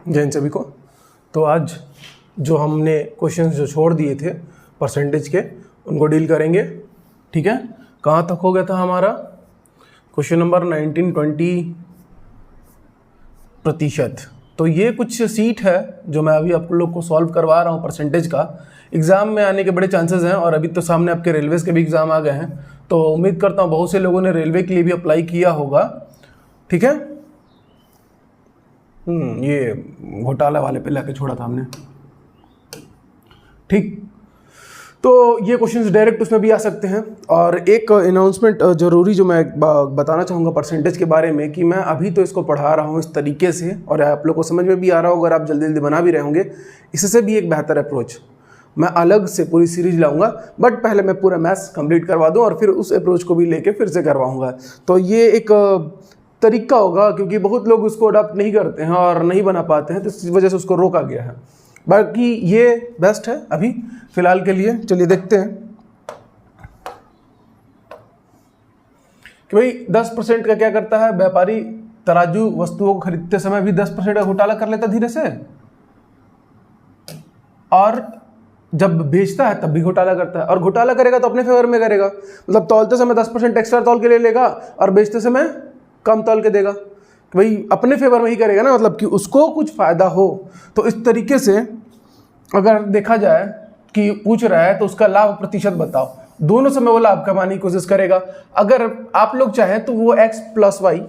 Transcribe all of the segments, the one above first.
जय हिंद सभी को। तो आज जो हमने क्वेश्चंस जो छोड़ दिए थे परसेंटेज के, उनको डील करेंगे। ठीक है, कहाँ तक हो गया था हमारा? Question number 19-20%। तो ये कुछ सीट है जो मैं अभी आप लोग को सॉल्व करवा रहा हूँ परसेंटेज का। एग्ज़ाम में आने के बड़े चांसेस हैं और अभी तो सामने आपके रेलवेज़ के भी एग्ज़ाम आ गए हैं, तो उम्मीद करता हूँ बहुत से लोगों ने रेलवे के लिए भी अप्लाई किया होगा। ठीक है, ये घोटाला वाले पे लाके छोड़ा था हमने। ठीक, तो ये क्वेश्चंस डायरेक्ट उसमें भी आ सकते हैं। और एक अनाउंसमेंट ज़रूरी जो मैं बताना चाहूँगा परसेंटेज के बारे में, कि मैं अभी तो इसको पढ़ा रहा हूँ इस तरीके से और आप लोग को समझ में भी आ रहा होगा, अगर आप जल्दी जल्दी बना भी रहे होंगे। इससे भी एक बेहतर अप्रोच मैं अलग से पूरी सीरीज लाऊंगा, बट पहले मैं पूरा मैथ्स कंप्लीट करवा दूँ और फिर उस अप्रोच को भी लेके फिर से करवाऊँगा। तो ये एक तरीका होगा, क्योंकि बहुत लोग उसको अडॉप्ट नहीं करते हैं और नहीं बना पाते हैं, तो इस वजह से उसको रोका गया है। बाकी ये बेस्ट है अभी फिलहाल के लिए। चलिए देखते हैं कि भाई 10% का क्या करता है। व्यापारी तराजू वस्तुओं को खरीदते समय भी 10% का घोटाला कर लेता धीरे से, और जब बेचता है तब भी घोटाला करता है। और घोटाला करेगा तो अपने फेवर में करेगा, मतलब तौलते समय 10% एक्स्ट्रा तौल के ले लेगा और बेचते समय कम तौल के देगा। भाई अपने फेवर में ही करेगा ना, मतलब कि उसको कुछ फायदा हो। तो इस तरीके से अगर देखा जाए कि पूछ रहा है तो उसका लाभ प्रतिशत बताओ, दोनों समय वो लाभ कमाने की कोशिश करेगा। अगर आप लोग चाहें तो वो x plus y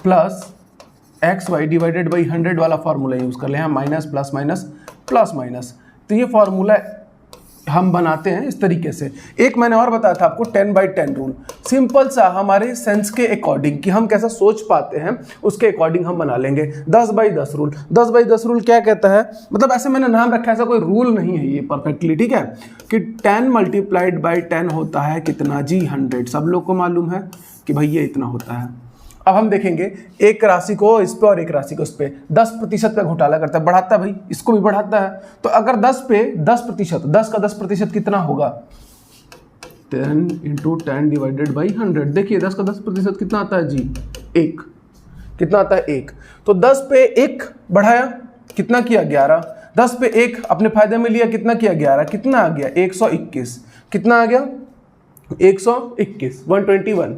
plus x y divided by 100 वाला फार्मूला यूज कर ले हैं, minus plus minus plus minus. तो ये फार्मूला हम बनाते हैं इस तरीके से। एक मैंने और बताया था आपको 10/10 रूल, सिंपल सा हमारे सेंस के अकॉर्डिंग कि हम कैसा सोच पाते हैं उसके अकॉर्डिंग हम बना लेंगे। 10/10 रूल। 10/10 रूल क्या कहता है, मतलब ऐसे मैंने नाम रखा है, ऐसा कोई रूल नहीं है ये परफेक्टली। ठीक है, कि 10 मल्टीप्लाइड बाई 10 होता है कितना जी? 100। सब लोग को मालूम है कि भाई ये इतना होता है। अब हम देखेंगे एक राशि को इस पे और एक राशि को उस पे 10% का घोटाला करता है, बढ़ाता है भाई, इसको भी बढ़ाता है। तो अगर 10 पे 10%, 10 का 10% कितना होगा? 10 × 10 डिवाइडेड बाई 100। देखिए 10 का 10% कितना आता है जी? 1। कितना आता है? 1। तो 10 पे 1 बढ़ाया, कितना किया? 11। 10 पे 1 अपने फायदे में लिया, कितना किया? 11। कितना आ गया? 121। कितना आ गया? 121, 121।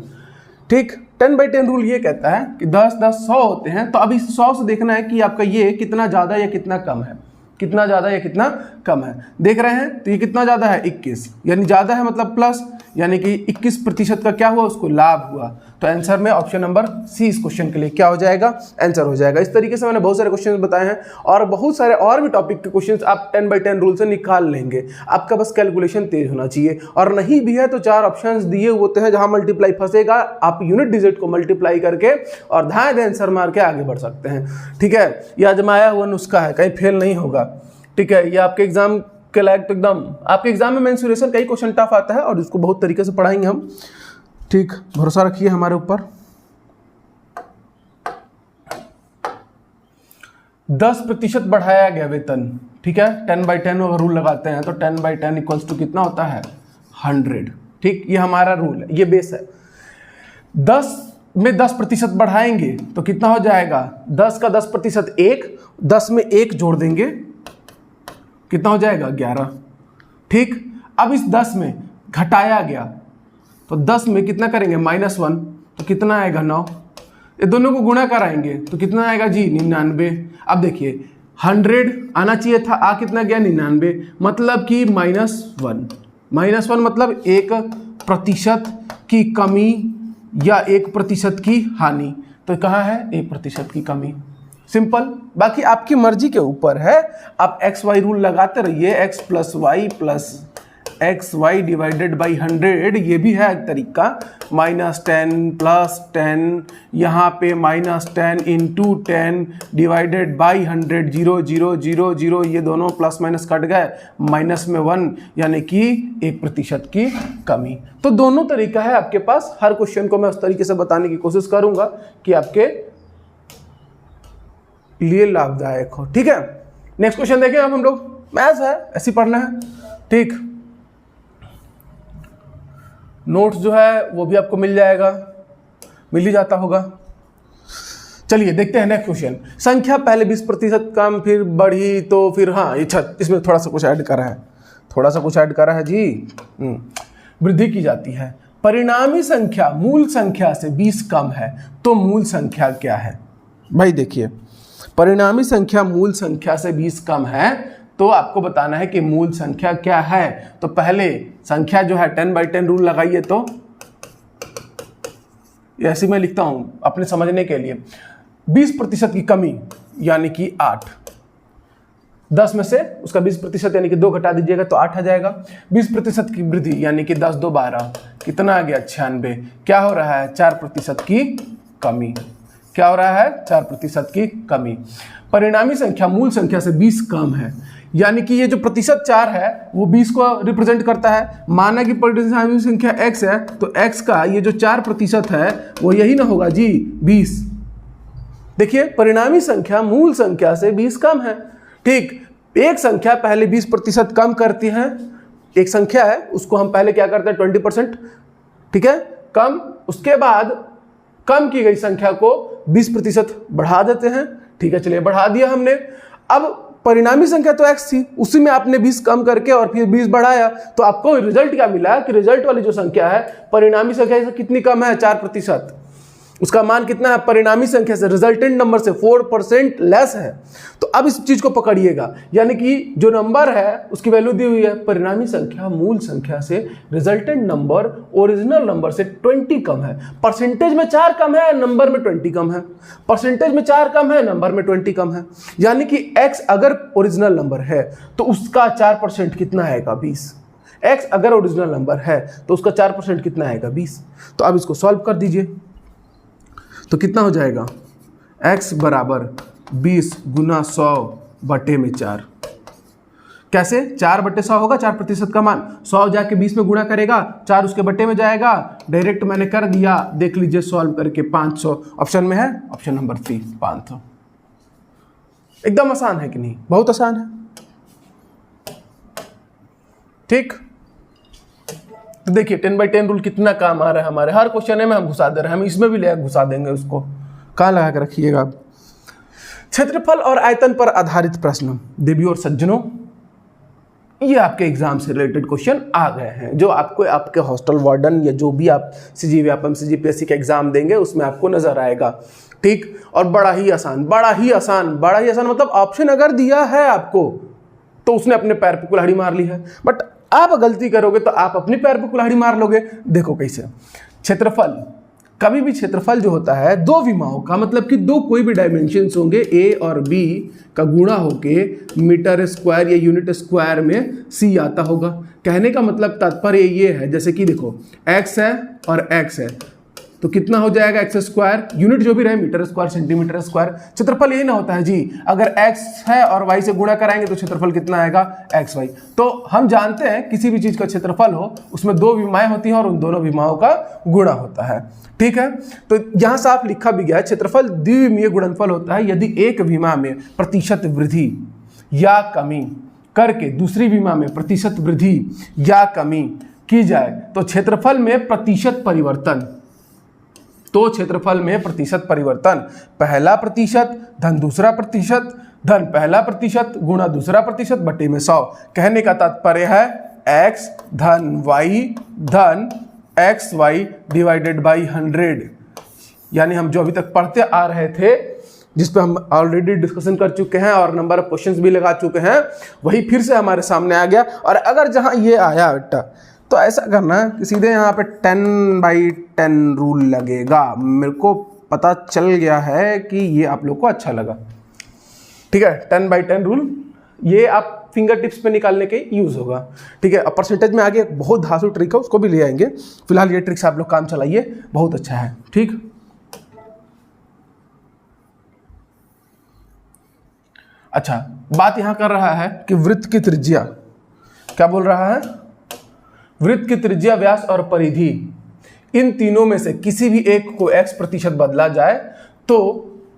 ठीक, 10/10 रूल ये कहता है कि 10 10 100 होते हैं। तो अभी 100 से देखना है कि आपका ये कितना ज़्यादा या कितना कम है, कितना ज़्यादा या कितना कम है। देख रहे हैं तो ये कितना ज़्यादा है? 21, यानी ज़्यादा है मतलब प्लस, यानी कि 21% का क्या हुआ? उसको लाभ हुआ। तो आंसर में ऑप्शन नंबर सी इस क्वेश्चन के लिए क्या हो जाएगा? आंसर हो जाएगा। इस तरीके से मैंने बहुत सारे क्वेश्चन बताए हैं और बहुत सारे और भी टॉपिक के क्वेश्चन आप 10/10 रूल से निकाल लेंगे। आपका बस कैलकुलेशन तेज होना चाहिए, और नहीं भी है तो 4 ऑप्शन दिए होते हैं जहां मल्टीप्लाई फंसेगा, आप यूनिट डिजिट को मल्टीप्लाई करके और धाए आंसर मार के आगे बढ़ सकते हैं। ठीक है, यह आजमाया हुआ नुस्खा है, कहीं फेल नहीं होगा। ठीक है, ये आपके एग्जाम के लायक तो एकदम, आपके एग्जाम में मेंसुरेशन कई क्वेश्चन टफ आता है और इसको बहुत तरीके से पढ़ाएंगे हम। ठीक, भरोसा रखिए हमारे ऊपर। 10% बढ़ाया गया वेतन। ठीक है, 10/10 अगर रूल लगाते हैं तो 10/10 इक्वल्स टू कितना होता है? 100। ठीक, ये हमारा रूल है, ये बेस है। 10 में 10% बढ़ाएंगे तो कितना हो जाएगा? 10 का 10% 1, 10 में 1 जोड़ देंगे, कितना हो जाएगा? 11। ठीक, अब इस 10 में घटाया गया तो 10 में कितना करेंगे? -1, तो कितना आएगा? 9। ये दोनों को गुणा कराएंगे तो कितना आएगा जी? 99। अब देखिए 100 आना चाहिए था, आ कितना गया? 99, मतलब कि -1। -1 मतलब 1% की कमी या 1% की हानि। तो कहाँ है? 1% की कमी। सिंपल, बाकी आपकी मर्जी के ऊपर है। आप एक्स वाई रूल लगाते रहिए, x plus y plus x y divided by 100, ये भी है एक तरीका। -10 प्लस 10, यहाँ पे -10 × 10 डिवाइडेड बाई 100, 0 0 0 0, ये दोनों प्लस माइनस कट गए, माइनस में 1, यानी कि 1% की कमी। तो दोनों तरीका है आपके पास। हर क्वेश्चन को मैं उस तरीके से बताने की कोशिश करूंगा कि आपके लिए लाभदायक हो। ठीक है, नेक्स्ट क्वेश्चन देखें। अब हम लोग मैथ्स है, ऐसे पढ़ना है। ठीक, नोट्स जो है वो भी आपको मिल जाएगा, मिल ही जाता होगा। चलिए देखते हैं नेक्स्ट क्वेश्चन। संख्या पहले 20% कम फिर बढ़ी तो फिर हाँ इसमें थोड़ा सा कुछ ऐड करा है, जी। वृद्धि की जाती है। परिणामी संख्या मूल संख्या से 20 कम है तो मूल संख्या क्या है? भाई देखिए, परिणामी संख्या मूल संख्या से 20 कम है तो आपको बताना है कि मूल संख्या क्या है। तो पहले संख्या जो है 10/10 रूल लगाइए। तो ऐसे मैं लिखता हूं अपने समझने के लिए, 20% की कमी यानी कि 8, 10 में से उसका 20% यानी कि 2 घटा दीजिएगा तो 8 आ जाएगा। 20% की वृद्धि यानी कि 10 2 12, कितना आ गया 96। क्या हो रहा है? 4% की कमी। क्या हो रहा है? 4% की कमी। परिणामी संख्या मूल संख्या से 20 कम है, यानी कि ये जो प्रतिशत 4 है वो 20 को रिप्रेजेंट करता है। माना कि परिणामी संख्या x है तो x का ये जो 4% है वो यही ना होगा जी, 20। देखिए, परिणामी संख्या मूल संख्या से 20 कम है। ठीक, एक संख्या पहले 20% कम करती है। एक संख्या है उसको हम पहले क्या करते हैं? 20%, ठीक है, कम। उसके बाद कम की गई संख्या को 20% बढ़ा देते हैं। ठीक है, चलिए बढ़ा दिया हमने। अब परिणामी संख्या तो x थी, उसी में आपने 20 कम करके और फिर 20 बढ़ाया तो आपको रिजल्ट क्या मिला कि रिजल्ट वाली जो संख्या है परिणामी संख्या से कितनी कम है? 4%। उसका मान कितना है? परिणामी संख्या से, रिजल्टेंट नंबर से 4% लेस है। तो अब इस चीज को पकड़िएगा, यानी कि जो नंबर है उसकी वैल्यू दी हुई है, परिणामी संख्या मूल संख्या से रिजल्टेंट नंबर ओरिजिनल नंबर से 20 कम है। परसेंटेज में 4 कम है, नंबर में 20 कम है। परसेंटेज में 4 कम है, नंबर में 20 कम है। यानी कि x अगर ओरिजिनल नंबर है तो उसका 4% कितना आएगा? 20। x अगर ओरिजिनल नंबर है तो उसका 4% कितना आएगा? 20। तो अब इसको सॉल्व कर दीजिए तो कितना हो जाएगा? x बराबर 20 गुना 100/4। कैसे? 4/100 होगा 4% का मान, 100 जाके 20 में गुणा करेगा, 4 उसके बट्टे में जाएगा। डायरेक्ट मैंने कर दिया, देख लीजिए सॉल्व करके। 500 ऑप्शन में है, ऑप्शन नंबर 3 500। एकदम आसान है कि नहीं? बहुत आसान है। ठीक, तो देखिए 10/10 रूल कितना काम आ रहा है हमारे। हर क्वेश्चन में हम घुसा दे रहे हैं, हम इसमें भी ले घुसा देंगे उसको। कहाँ लगा के रखिएगा। क्षेत्रफल और आयतन पर आधारित प्रश्न। देवी और सज्जनों, ये आपके एग्जाम से रिलेटेड क्वेश्चन आ गए हैं, जो आपको आपके हॉस्टल वार्डन या जो भी आप CGVAPM CGPSC का एग्जाम देंगे उसमें आपको नजर आएगा। ठीक, और बड़ा ही आसान मतलब ऑप्शन अगर दिया है आपको तो उसने अपने पैर पे कुल्हाड़ी मार ली है, बट आप गलती करोगे तो आप अपने पैर पे कुल्हाड़ी मार लोगे। देखो कैसे। क्षेत्रफल, कभी भी क्षेत्रफल जो होता है दो विमाओं का, मतलब कि दो कोई भी डायमेंशंस होंगे A और B का गुणा होके मीटर स्क्वायर या यूनिट स्क्वायर में C आता होगा। कहने का मतलब तात्पर्य ये है, जैसे कि देखो x है और x है तो कितना हो जाएगा? x स्क्वायर, यूनिट जो भी रहे मीटर स्क्वायर सेंटीमीटर स्क्वायर। क्षेत्रफल यही ना होता है जी, अगर x है और y से गुणा कराएंगे तो क्षेत्रफल कितना आएगा? xy। तो हम जानते हैं किसी भी चीज का क्षेत्रफल हो उसमें दो विमाएं होती हैं और उन दोनों विमाओं का गुणा होता है। ठीक है, तो यहां साफ लिखा भी गया है क्षेत्रफल द्विविमीय गुणनफल होता है यदि एक विमा में प्रतिशत वृद्धि या कमी करके दूसरी विमा में प्रतिशत वृद्धि या कमी की जाए तो क्षेत्रफल में प्रतिशत परिवर्तन। तो क्षेत्रफल में प्रतिशत परिवर्तन, पहला प्रतिशत धन दूसरा प्रतिशत धन पहला प्रतिशत गुणा दूसरा प्रतिशत बटे में 100। कहने का तात्पर्य है x धन y धन xy डिवाइडेड बाई 100। यानी हम जो अभी तक पढ़ते आ रहे थे, जिस पे हम ऑलरेडी डिस्कशन कर चुके हैं और नंबर ऑफ क्वेश्चंस भी लगा चुके हैं, वही फिर से हमारे सामने आ गया। और अगर जहां ये आया बेटा तो ऐसा करना कि सीधे यहाँ पे 10/10 रूल लगेगा। मेरे को पता चल गया है कि ये आप लोग को अच्छा लगा। ठीक है, 10/10 रूल ये आप फिंगर टिप्स पे निकालने के यूज होगा। ठीक है, अब परसेंटेज में आगे बहुत धांसू ट्रिक है, उसको भी ले आएंगे। फिलहाल ये ट्रिक से आप लोग काम चलाइए, बहुत अच्छा है। ठीक, अच्छा बात यहां कर रहा है कि वृत्त की त्रिज्या, क्या बोल रहा है? वृत्त की त्रिज्या, व्यास और परिधि, इन तीनों में से किसी भी एक को x% बदला जाए तो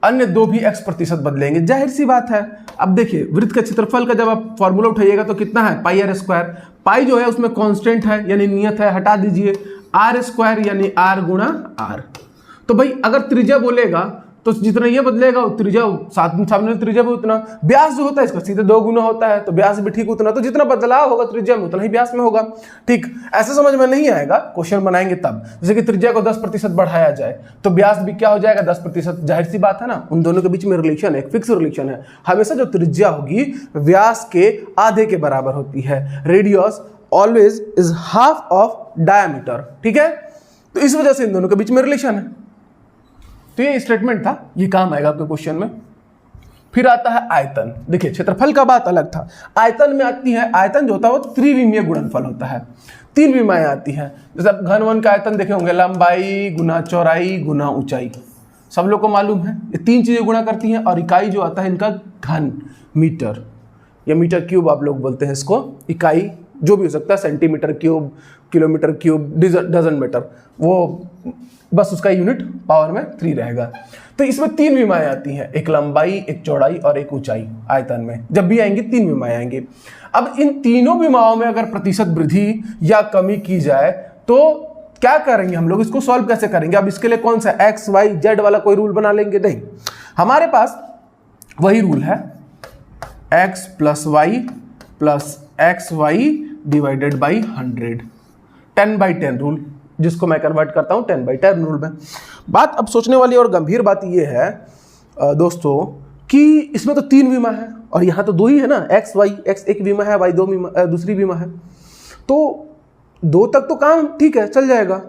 अन्य दो भी x% बदलेंगे। जाहिर सी बात है। अब देखिए वृत्त के क्षेत्रफल का जब आप फॉर्मूला उठाइएगा तो कितना है? πr²। पाई जो है उसमें कांस्टेंट है यानी नियत है, हटा दीजिए। r² यानी r गुणा r। तो भाई अगर त्रिज्या बोलेगा तो जितना ये बदलेगा त्रिज्या सामने त्रिज्या भी उतना, व्यास जो होता है इसका सीधे 2 गुना होता है, तो व्यास भी ठीक उतना, तो जितना बदलाव होगा त्रिज्या में उतना ही व्यास में होगा। ठीक, ऐसे समझ में नहीं आएगा, क्वेश्चन बनाएंगे तब। जैसे कि त्रिज्या को 10% बढ़ाया जाए तो व्यास भी क्या हो जाएगा 10%, जाहिर सी बात है ना, उन दोनों के बीच में रिलेशन है, एक फिक्स रिलेशन है। हमेशा जो त्रिज्या होगी व्यास के आधे के बराबर होती है। Radius always is half of diameter. ठीक है, तो इस वजह से इन दोनों के बीच में रिलेशन है। तो ये स्टेटमेंट था, ये काम आएगा आपके क्वेश्चन में। फिर आता है आयतन। देखिए क्षेत्रफल का बात अलग था, आयतन में आती है, आयतन जो होता है वो त्रिविमीय गुणनफल होता है, 3 विमाएं आती हैं। जैसे आप घन वन का आयतन देखे होंगे, लंबाई गुना चौड़ाई गुना ऊंचाई, सब लोग को मालूम है, ये 3 चीजें गुणा करती हैं। और इकाई जो आता है इनका घन, मीटर या मीटर क्यूब आप लोग बोलते हैं इसको, इकाई जो भी हो सकता है, centimetre cube, kilometre cube, dozen metre, वो बस उसका यूनिट पावर में 3 रहेगा। तो इसमें 3 विमाएं आती हैं, एक लंबाई, एक चौड़ाई और एक ऊंचाई। आयतन में जब भी आएंगी 3 विमाएं आएंगी। अब इन तीनों विमाओं में अगर प्रतिशत वृद्धि या कमी की जाए तो क्या करेंगे हम लोग, इसको सॉल्व कैसे करेंगे? अब इसके लिए कौन सा एक्स वाई जेड वाला कोई रूल बना लेंगे? नहीं, हमारे पास वही रूल है, x plus x y divided by 100, 10/10 rule, जिसको मैं कन्वर्ट करता हूं 10/10 रूल में। बात अब सोचने वाली और गंभीर बात यह है दोस्तों कि इसमें तो 3 विमा है और यहां तो 2 ही है ना, एक्स वाई, एक्स एक विमा है, वाई दूसरी विमा है, तो 2 तक तो काम ठीक है, चल जाएगा।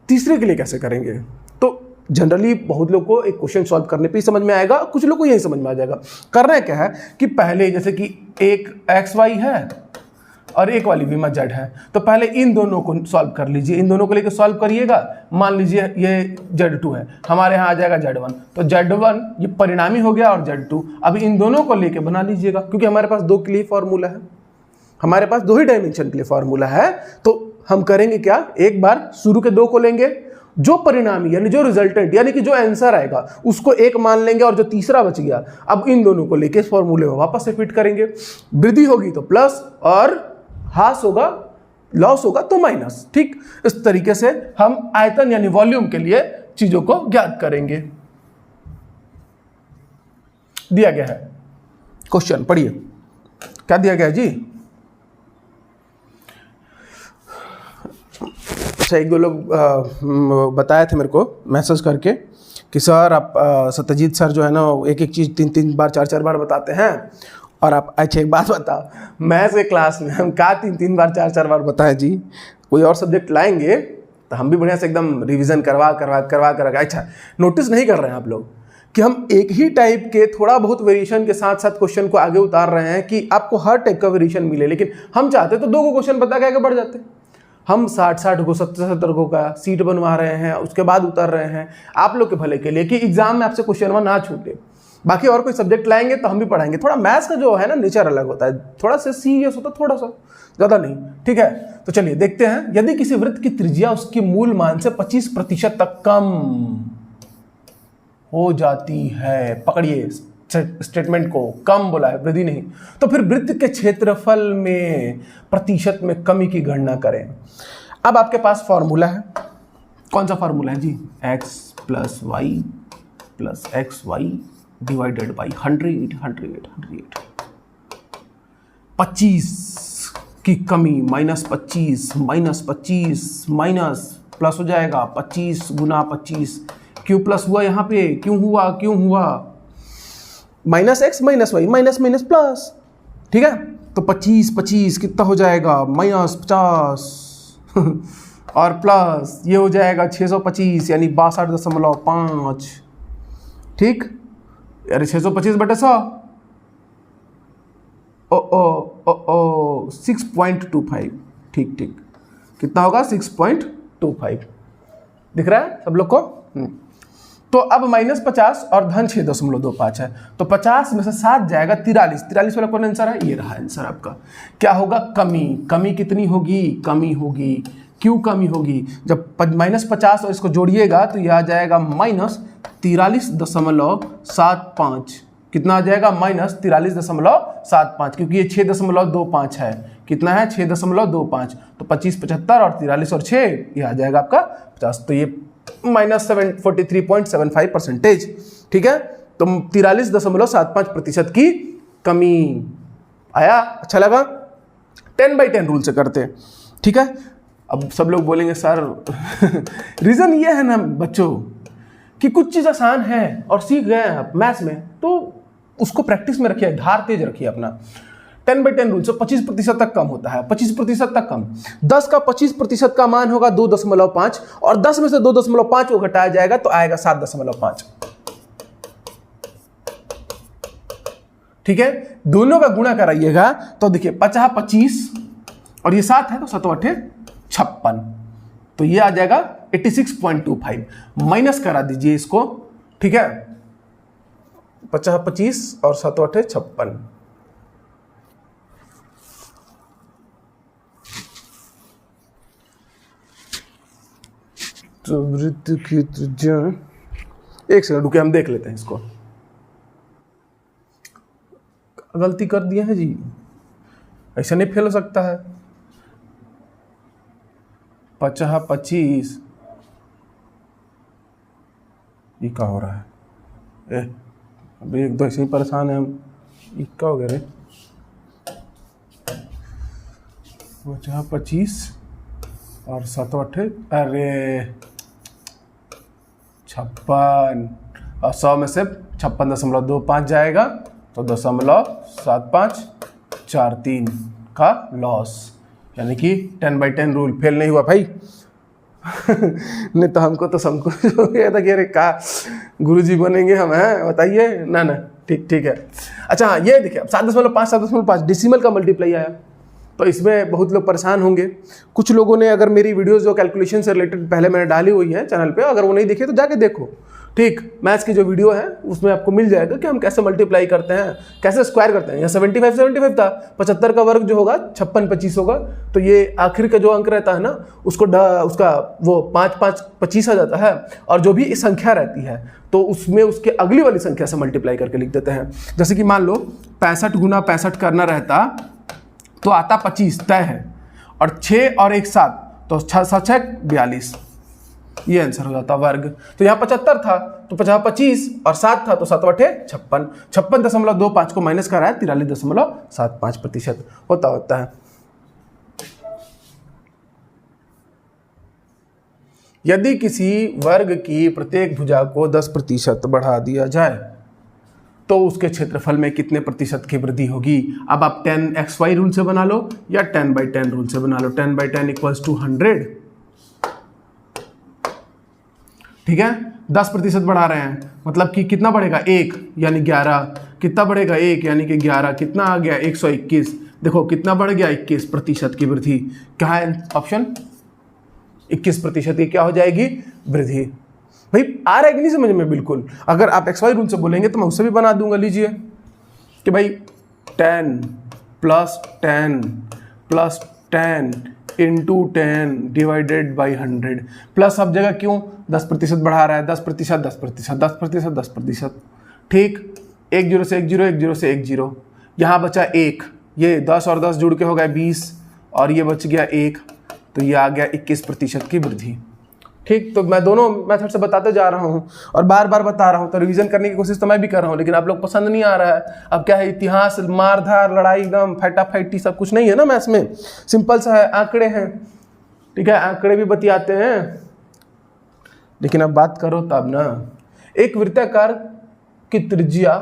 तीसरे के लिए कैसे करेंगे? तो जनरली बहुत लोग को एक क्वेश्चन सॉल्व करने पे ही समझ में आएगा, कुछ लोग को यही समझ में आ जाएगा। करना क्या है कि पहले जैसे कि एक एक्स वाई है और एक वाली विमा जेड है, तो पहले इन दोनों को सॉल्व कर लीजिए, इन दोनों को लेकर सॉल्व करिएगा। मान लीजिए ये Z2 है, हमारे यहाँ आ जाएगा Z1, तो Z1 ये परिणामी हो गया और Z2, अब इन दोनों को लेके बना लीजिएगा, क्योंकि हमारे पास 2 के लिए फॉर्मूला है, हमारे पास 2 ही डायमेंशन के लिए फॉर्मूला है। तो हम करेंगे क्या, एक बार शुरू के 2 को लेंगे, जो परिणामी यानी जो रिजल्टेंट यानी कि जो आंसर आएगा उसको 1 मान लेंगे, और जो तीसरा बच गया अब इन दोनों को लेके इस फॉर्मूले में वापस से फिट करेंगे। वृद्धि होगी तो प्लस और हास होगा, लॉस होगा तो माइनस। ठीक, इस तरीके से हम आयतन यानी वॉल्यूम के लिए चीजों को ज्ञात करेंगे। दिया गया है क्वेश्चन, पढ़िए क्या दिया गया है जी। अच्छा, 1-2 लोग बताए थे मेरे को मैसेज करके कि सर आप सत्यजीत सर जो है ना एक चीज़ 3-3 बार 4-4 बार बताते हैं, और आप अच्छा एक बात बताओ, मैथ्स के क्लास में हम क्या 3-3 बार 4-4 बार बताएं जी? कोई और सब्जेक्ट लाएंगे तो हम भी बढ़िया से एकदम रिवीजन करवा अच्छा नोटिस नहीं कर रहे हैं आप लोग कि हम एक ही टाइप के थोड़ा बहुत वेरिएशन के साथ साथ क्वेश्चन को आगे उतार रहे हैं कि आपको हर टाइप का वेरिएशन मिले, लेकिन हम चाहते तो 2 को क्वेश्चन बता के आगे बढ़ जाते। हम 60 को 70 को का सीट बनवा रहे हैं, उसके बाद उतर रहे हैं आप लोग के भले के लिए कि एग्जाम में आपसे क्वेश्चन ना छूटे। बाकी और कोई सब्जेक्ट लाएंगे तो हम भी पढ़ाएंगे। थोड़ा मैथ्स का जो है ना नेचर अलग होता है, थोड़ा सा सीरियस होता है, थोड़ा सा ज़्यादा नहीं। ठीक है, तो चलिए देखते हैं। यदि किसी वृत्त की त्रिज्या उसके मूल मान से 25% तक कम हो जाती है, पकड़िए स्टेटमेंट को, कम बोला है, वृद्धि नहीं, तो फिर वृत्त के क्षेत्रफल में प्रतिशत में कमी की गणना करें। अब आपके पास फॉर्मूला है, कौन सा फॉर्मूला है जी? x plus y plus x y divided by 100 25 की कमी -25 माइनस प्लस हो जाएगा 25 गुना 25, क्यों प्लस हुआ यहाँ पे, क्यों हुआ -x minus y minus plus. ठीक है, तो 25 कितना हो जाएगा -50 और प्लस ये हो जाएगा 625 यानी 62.5। ठीक, यानी 625/100 6.25। ठीक, कितना होगा 6.25, दिख रहा है सब लोग को? तो अब -50 और धन 6.25 है, तो 50 में से 7 जाएगा 43 वाला कौन आंसर है? ये रहा आंसर आपका। क्या होगा? कमी कितनी होगी? कमी होगी। क्यों कमी होगी? जब -50 और इसको जोड़िएगा तो यह आ जाएगा -43.75। कितना आ जाएगा? -43.75, क्योंकि ये 6.25 है। कितना है? 6.25। तो 25, 75 और 43 और 6 ये आ जाएगा आपका 50। तो ये -43.75%। ठीक है, तो 43.75% की कमी आया। अच्छा लगा। 10/10 रूल से करते हैं। ठीक है, अब सब लोग बोलेंगे सर रीजन ये है ना बच्चों कि कुछ चीज आसान है और सीख गए हैं आप मैथ्स में, तो उसको प्रैक्टिस में रखिए, धार तेज रखिए अपना। 10/10 रूल से 25% तक कम होता है, 25% तक कम। 10 का 25% का मान होगा 2.5 और 10 में से 2.5 को घटाया जाएगा तो आएगा 7.5। ठीक है, दोनों का गुणा कराइएगा तो देखिए 50 25 और ये 7 है तो 7 8 56, तो ये आ जाएगा 86.25। माइनस करा दीजिए इसको। ठीक है, 50 25 और 7 8 56। तो वृत्त की त्रिज्या, एक सेकंड रुके, हम देख लेते हैं इसको। गलती कर दिए हैं जी, ऐसा नहीं फेल हो सकता है। 50 25, ये क्या हो रहा है? अभी एक दो ऐसे ही परेशान है हम। ये क्या हो गया रे? 50 25 और 7 8, अरे 56 और 100 में से 56.25 जाएगा तो 0.7543 का लॉस, यानी कि 10/10 रूल फेल नहीं हुआ भाई। नहीं तो हमको तो संकोच हो गया था कि अरे का गुरुजी बनेंगे हम, हैं बताइए ना। ठीक है। अच्छा हाँ, ये देखिए 7.5 डेसिमल का मल्टीप्लाई आया, तो इसमें बहुत लोग परेशान होंगे। कुछ लोगों ने, अगर मेरी वीडियोस जो कैलकुलेशन से रिलेटेड पहले मैंने डाली हुई है चैनल पे, अगर वो नहीं देखी तो जाके देखो। ठीक, मैथ्स की जो वीडियो है उसमें आपको मिल जाएगा कि हम कैसे मल्टीप्लाई करते हैं, कैसे स्क्वायर करते हैं। यहाँ 75 था, 75 का वर्ग जो होगा 56 25 होगा, तो ये आखिर का जो अंक रहता है ना उसको उसका वो 5 5 25 आ जाता है, और जो भी संख्या रहती है तो उसमें उसके अगली वाली संख्या से मल्टीप्लाई करके लिख देते हैं। जैसे कि मान लो 65 गुना 65 करना रहता तो आता 25 तय है, और 6 और 1 7, तो 6 6 42, ये आंसर हो जाता वर्ग। तो यहाँ 75 था तो 50 25 और 7 था तो 7 8 56, 56.25 को माइनस करा है 43.75% होता है। यदि किसी वर्ग की प्रत्येक भुजा को 10% बढ़ा दिया जाए तो उसके क्षेत्रफल में कितने प्रतिशत की वृद्धि होगी? अब आप 10xy रूल से बना लो या 10/10 रूल से बना लो। 10/10 = 100। ठीक है, 10% बढ़ा रहे हैं मतलब कि कितना बढ़ेगा? 1 यानी 11। कितना बढ़ेगा? 1 यानी कि 11। कितना आ गया? 121। देखो कितना बढ़ गया? 21% की वृद्धि। क्या है ऑप्शन? 21% की क्या हो जाएगी? वृद्धि। भाई आ रहा है कि नहीं समझ में? बिल्कुल। अगर आप XY रूल से बोलेंगे तो मैं उससे भी बना दूंगा। लीजिए कि भाई 10 + 10 + 10 × 10 डिवाइडेड बाई 100। प्लस सब जगह क्यों? 10% बढ़ा रहा है। 10%, 10%, 10%, 10%। ठीक, 1 0 से 1 0, 1 0 से 1 0। यहाँ बचा 1, ये 10 और 10 जुड़ के हो गया 20, और ये बच गया 1, तो ये आ गया 21% की वृद्धि। ठीक, तो मैं दोनों मेथड से बताते जा रहा हूँ और बार बार बता रहा हूँ, तो रिवीजन करने की कोशिश तो मैं भी कर रहा हूँ, लेकिन आप लोग पसंद नहीं आ रहा है। अब क्या है, इतिहास मारधार लड़ाई एकदम फटाफटी सब कुछ नहीं है ना मैथ्स में, सिंपल सा है, आंकड़े हैं। ठीक है, आंकड़े भी बतियाते हैं, लेकिन अब बात करो तब ना। एक वृत्ताकार की त्रिज्या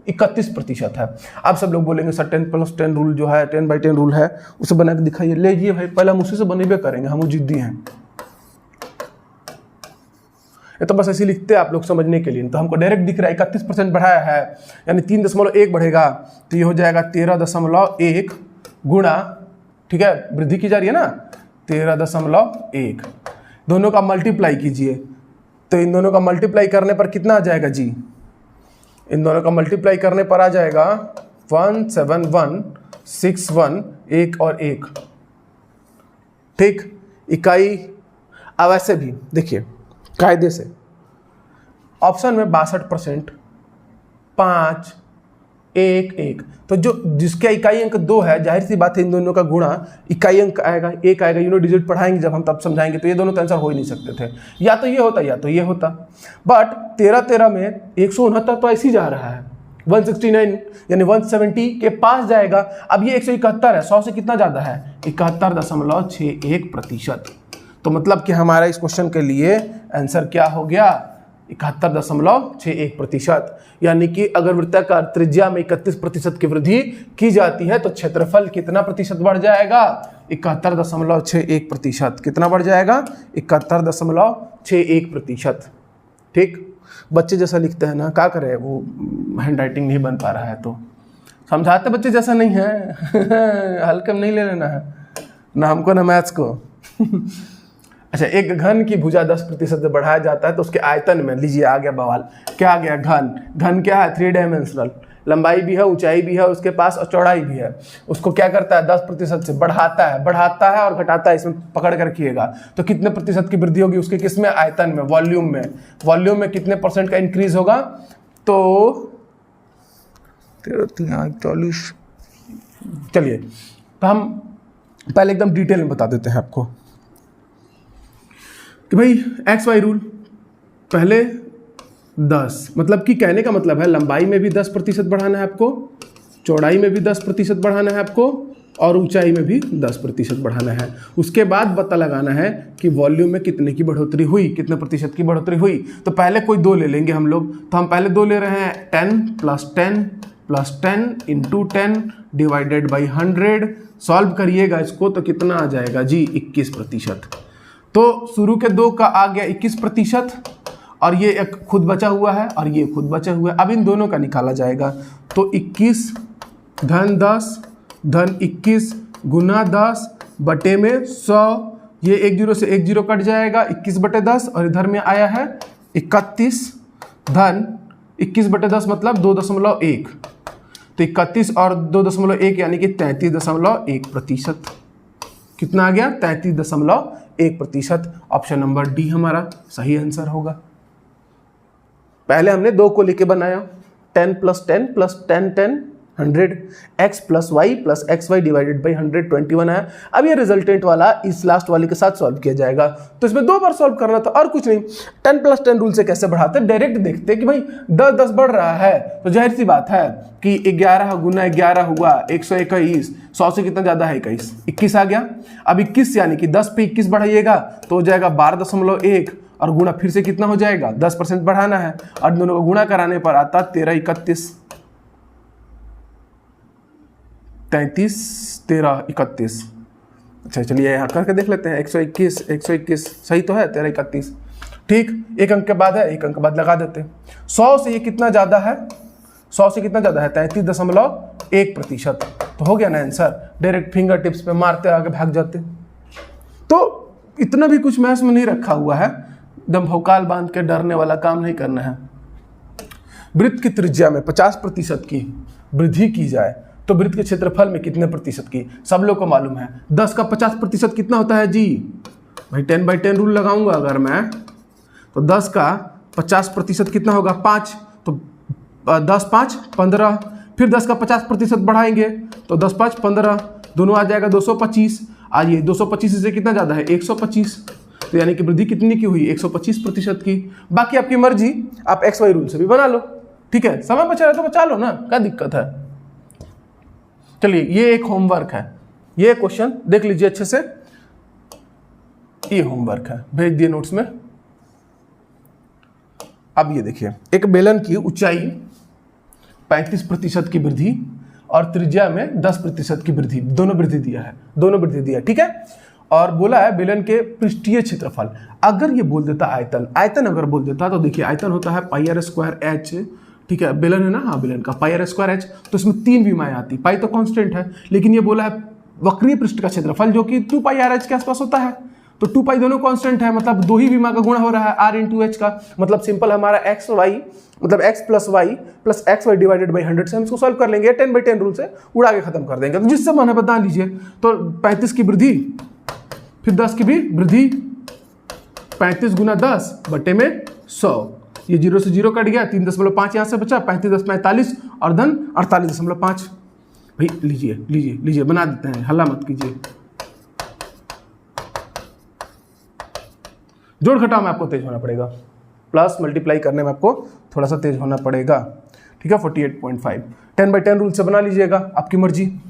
31% है। अब सब लोग बोलेंगे सर 10+10 रूल जो है 10/10 रूल है उसे बना के दिखाइए। लीजिए भाई, पहले हम उसी से बनेबे करेंगे, हम जिद्दी हैं। ये तो बस ऐसे लिखते हैं आप लोग समझने के लिए, तो हमको डायरेक्ट दिख रहा है 31% बढ़ाया है, यानी 3.1 बढ़ेगा तो ये हो जाएगा 13.1 गुणा, ठीक है, वृद्धि की जा रही है ना, 13.1। दोनों का मल्टीप्लाई कीजिए, तो इन दोनों का मल्टीप्लाई करने पर कितना आ जाएगा जी? इन दोनों का मल्टीप्लाई करने पर आ जाएगा 17161, 1 और 1। ठीक, इकाई। अब ऐसे भी देखिए कायदे से, ऑप्शन में 62%, 5, 1 1। तो जो जिसका इकाई अंक 2 है, जाहिर सी बात है इन दोनों का गुणा इकाई अंक आएगा, 1 आएगा। यूनिट डिजिट पढ़ाएंगे जब हम तब समझाएंगे। तो ये दोनों तो आंसर हो ही नहीं सकते थे, या तो ये होता या तो ये होता। बट 13 13 में 169 तो ऐसे ही जा रहा है, 169 यानी 170 के पास जाएगा। अब ये 171 है, 100 से कितना ज़्यादा है, 71.61%। तो मतलब कि हमारा इस क्वेश्चन के लिए आंसर क्या हो गया, 71.61%। यानी कि अगर वृत्ताकार त्रिज्या में 31% की वृद्धि की जाती है तो क्षेत्रफल कितना प्रतिशत बढ़ जाएगा, 71.61%। कितना बढ़ जाएगा, 71.61%। ठीक, बच्चे जैसा लिखते हैं ना, क्या करें, वो हैंड राइटिंग नहीं बन पा रहा है तो समझाते बच्चे जैसा नहीं है। हल्के में नहीं ले लेना है ना हमको ना मैथ्स को। अच्छा, एक घन की भुजा 10% से बढ़ाया जाता है तो उसके आयतन में, लीजिए आ गया बवाल, क्या आ गया, घन। घन क्या है, 3 डायमेंशनल, लंबाई भी है, ऊंचाई भी है उसके पास और चौड़ाई भी है। उसको क्या करता है, 10% से बढ़ाता है और घटाता है, इसमें पकड़ कर रखिएगा। तो कितने प्रतिशत की वृद्धि होगी उसके, किसमें, आयतन में, वॉल्यूम में। वॉल्यूम में कितने % का इंक्रीज होगा, तो 43 चलिए तो हम पहले एकदम डिटेल में बता देते हैं आपको कि भाई XY रूल पहले 10, मतलब कि कहने का मतलब है लंबाई में भी 10% बढ़ाना है आपको, चौड़ाई में भी 10% बढ़ाना है आपको और ऊंचाई में भी 10% बढ़ाना है। उसके बाद पता लगाना है कि वॉल्यूम में कितने की बढ़ोतरी हुई, कितने प्रतिशत की बढ़ोतरी हुई। तो पहले कोई 2 ले लेंगे हम लोग। तो हम पहले 2 ले रहे हैं, 10 + 10 + 10 × 10 डिवाइडेड बाई 100। सॉल्व करिएगा इसको तो कितना आ जाएगा जी, 21%। तो शुरू के 2 का आ गया 21% और ये एक खुद बचा हुआ है और ये खुद बचा हुआ है। अब इन दोनों का निकाला जाएगा। तो 21 धन 10 धन 21 गुना 10 बटे में 100। ये 1 0 से 1 0 कट जाएगा, 21/10 और इधर में आया है 31 धन 21/10 मतलब 2.1। तो 31 और 2.1 यानी कि 33.1%। कितना आ गया, 33.1%। ऑप्शन नंबर डी हमारा सही आंसर होगा। पहले हमने 2 को लेके बनाया, 10 + 10 + 10 10 100, x + y + xy divided by 100 21 है। अब ये रिजल्टेंट वाला इस लास्ट वाले के साथ सॉल्व किया जाएगा। तो इसमें 2 बार सॉल्व करना था और कुछ नहीं। 10 + 10 रूल से कैसे बढ़ाते हैं, डायरेक्ट देखते कि भाई 10 10 बढ़ रहा है तो जाहिर सी बात है कि 11 गुना 11 हुआ 121, 100 से कितना ज़्यादा है, 21 आ गया। अब 21 यानी कि 10 पे 21 बढ़ाइएगा तो हो जाएगा 12.1 और गुणा फिर से कितना हो जाएगा, 10% बढ़ाना है और दोनों को गुणा कराने पर आता 13 31 33 13 31। अच्छा चलिए यहाँ करके देख लेते हैं, 121 सही तो है, 13 31 ठीक। एक अंक के बाद है, एक अंक के बाद लगा देते हैं। 100 से ये कितना ज़्यादा है, 100 से कितना ज़्यादा है, 33.1%। तो हो गया ना आंसर, डायरेक्ट फिंगर टिप्स पे मारते आगे भाग जाते। तो इतना भी कुछ मैथ्स में नहीं रखा हुआ है, एकदम भौकाल बांध के डरने वाला काम नहीं करना है। वृत्त की त्रिज्या में 50% की वृद्धि की जाए तो वृत्त के क्षेत्रफल में कितने प्रतिशत की, सब लोग को मालूम है। 10 का 50% कितना होता है जी, भाई 10/10 रूल लगाऊंगा अगर मैं, तो 10 का 50% कितना होगा, 5। तो 10 5 15, फिर 10 का 50% बढ़ाएंगे तो 10 5 15, दोनों आ जाएगा 225। आज ये 225 से कितना ज़्यादा है, 125। तो यानी कि वृद्धि कितनी की हुई, 125% की। बाकी आपकी मर्जी, आप XY रूल से भी बना लो, ठीक है। समय बचा रहा तो बचा लो ना, क्या दिक्कत है। चलिए ये एक होमवर्क है, ये क्वेश्चन देख लीजिए अच्छे से, ये होमवर्क है, भेज दिए नोट्स में। अब ये देखिए, एक बेलन की ऊंचाई 35% की वृद्धि और त्रिज्या में 10% की वृद्धि, दोनों वृद्धि दिया है, ठीक है। और बोला है बेलन के पृष्ठीय क्षेत्रफल। अगर ये बोल देता आयतन अगर बोल देता तो देखिए आयतन होता है πr²h, ठीक है, बेलन है ना, हाँ बेलन का πr²h। तो इसमें 3 विमाएं आती, पाई तो कांस्टेंट है, लेकिन ये बोला है वक्रीय पृष्ठ का क्षेत्रफल जो कि 2πrh के आसपास होता है। तो 2π दोनों कांस्टेंट है, मतलब 2 ही विमा का गुणा हो रहा है r × h का। मतलब सिंपल हमारा x + y + xy divided by 100 से हम इसको सॉल्व कर लेंगे। 10/10 रूल से उड़ा के खत्म कर देंगे। तो जिससे मन है बता लीजिए। तो 35 की वृद्धि, फिर 10 की भी वृद्धि, 35 × 10 बटे में 100 ये 0 से 0 कट गया, 3.5 यहाँ से बचा, 35.45 और धन 48.5। भाई लीजिए लीजिए लीजिए बना देते हैं, हल्ला मत कीजिए। जोड़ घटाव में आपको तेज होना पड़ेगा, प्लस मल्टीप्लाई करने में आपको थोड़ा सा तेज होना पड़ेगा। ठीक है, 48.5 10/10 रूल से बना लीजिएगा, आपकी मर्जी।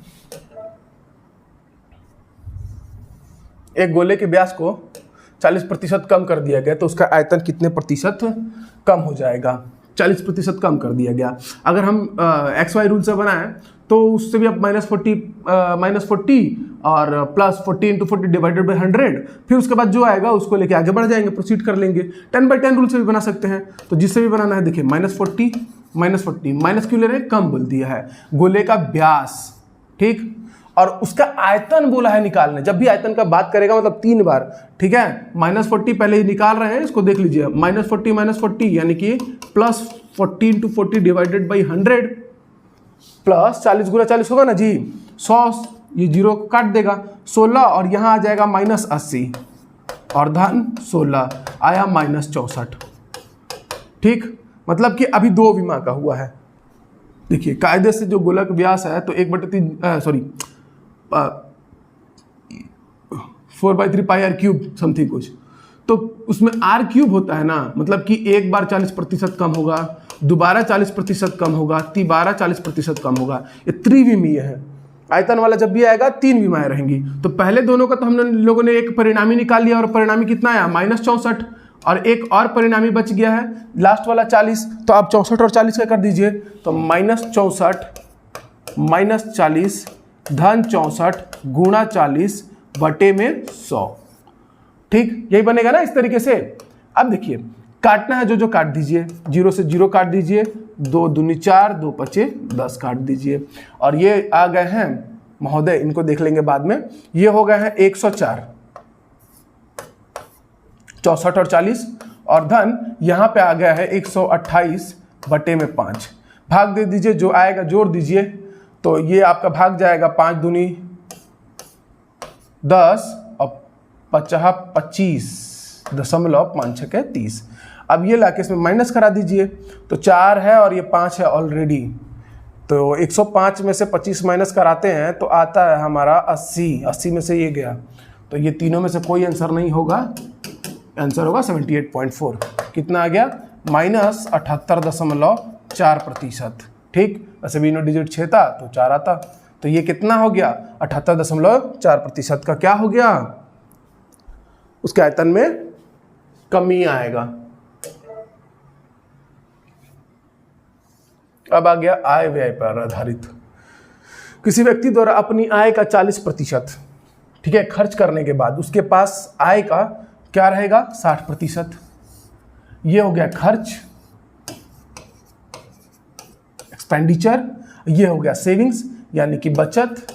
एक गोले के व्यास को 40% कम कर दिया गया तो उसका आयतन कितने प्रतिशत कम हो जाएगा? 40% कम कर दिया गया। अगर हम XY रूल से बनाएं तो उससे भी आप -40 और +40 × 40 डिवाइडेड बाई 100, फिर उसके बाद जो आएगा उसको लेके आगे बढ़ जाएंगे, प्रोसीड कर लेंगे। 10/10 रूल से भी बना सकते हैं। तो जिससे भी बनाना है देखिए, -40 माइनस क्यों ले रहे हैं? कम बोल दिया है। गोले का व्यास, ठीक, और उसका आयतन बोला है निकालने। जब भी आयतन का बात करेगा मतलब 3 बार, ठीक है। -40 पहले ही निकाल रहे हैं, इसको देख लीजिए। -40 यानी कि +40 × 40 डिवाइडेड बाई 100 प्लस 40 × 40 होगा ना जी, 100, ये 0 काट देगा, 16 और यहाँ आ जाएगा -80 और धन 16 आया -64। ठीक, मतलब कि अभी 2 विमा का हुआ है। देखिए कायदे से जो गोलक व्यास है तो 4/3 पाई r³ समथिंग कुछ, तो उसमें r³ होता है ना, मतलब कि एक बार 40% कम होगा, दोबारा 40% कम होगा, तिबारा 40% कम होगा। ये त्रिविमीय है। आयतन वाला जब भी आएगा 3 विमाएं रहेंगी। तो पहले दोनों का तो हम लोगों ने एक परिणामी निकाल लिया और परिणामी कितना आया? -64, और एक और परिणामी बच गया है लास्ट वाला 40। तो आप 64 और 40 का कर दीजिए, तो -64 - 40 धन 64 गुणा 40 बटे में 100। ठीक, यही बनेगा ना इस तरीके से। अब देखिए काटना है, जो काट दीजिए, 0 से 0 काट दीजिए, 2 दूनी 4, 2 पचे 10 काट दीजिए। और ये आ गए हैं महोदय, इनको देख लेंगे बाद में, ये हो गए हैं 104, 64 और 40, और धन यहाँ पे आ गया है 128 बटे में 5। भाग दे दीजिए, जो आएगा जोड़ दीजिए, तो ये आपका भाग जाएगा 5 दूनी 10 और 25.5 × 30। अब ये लाके इसमें माइनस करा दीजिए, तो 4 है और ये 5 है ऑलरेडी, तो 105 में से 25 माइनस कराते हैं तो आता है हमारा 80 में से ये गया, तो ये तीनों में से कोई आंसर नहीं होगा। आंसर होगा 78.4। कितना आ गया? -78.4%। ठीक, वैसे भी इनो डिजिट 6 था तो 4 आता, तो ये कितना हो गया? 78.4% का क्या हो गया? उसके आयतन में कमी आएगा। अब आ गया आय व्यय पर आधारित। किसी व्यक्ति द्वारा अपनी आय का 40%, ठीक है, खर्च करने के बाद उसके पास आय का क्या रहेगा? 60%। ये हो गया खर्च, एक्सपेंडिचर, ये हो गया सेविंग्स यानी कि बचत।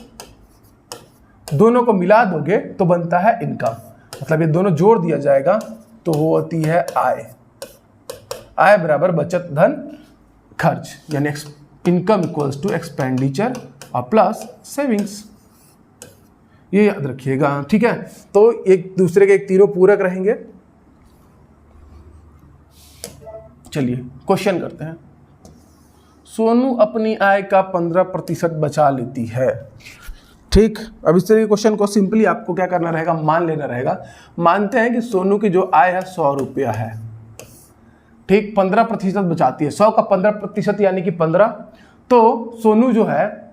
दोनों को मिला दोगे तो बनता है इनकम, मतलब ये दोनों जोड़ दिया जाएगा तो वो होती है आय। आय बराबर बचत धन खर्च, यानी इनकम इक्वल्स टू एक्सपेंडिचर और प्लस सेविंग्स। ये याद रखिएगा, ठीक है। तो एक दूसरे के एक तीनों पूरक रहेंगे। चलिए क्वेश्चन करते हैं। सोनू अपनी आय का 15% बचा लेती है। ठीक, अब इस तरह के क्वेश्चन को सिंपली आपको क्या करना रहेगा? मान लेना रहेगा। मानते हैं कि सोनू की जो आय है 100 रुपया है, ठीक, 15% बचाती है। 100 का 15% यानी कि 15, तो सोनू जो है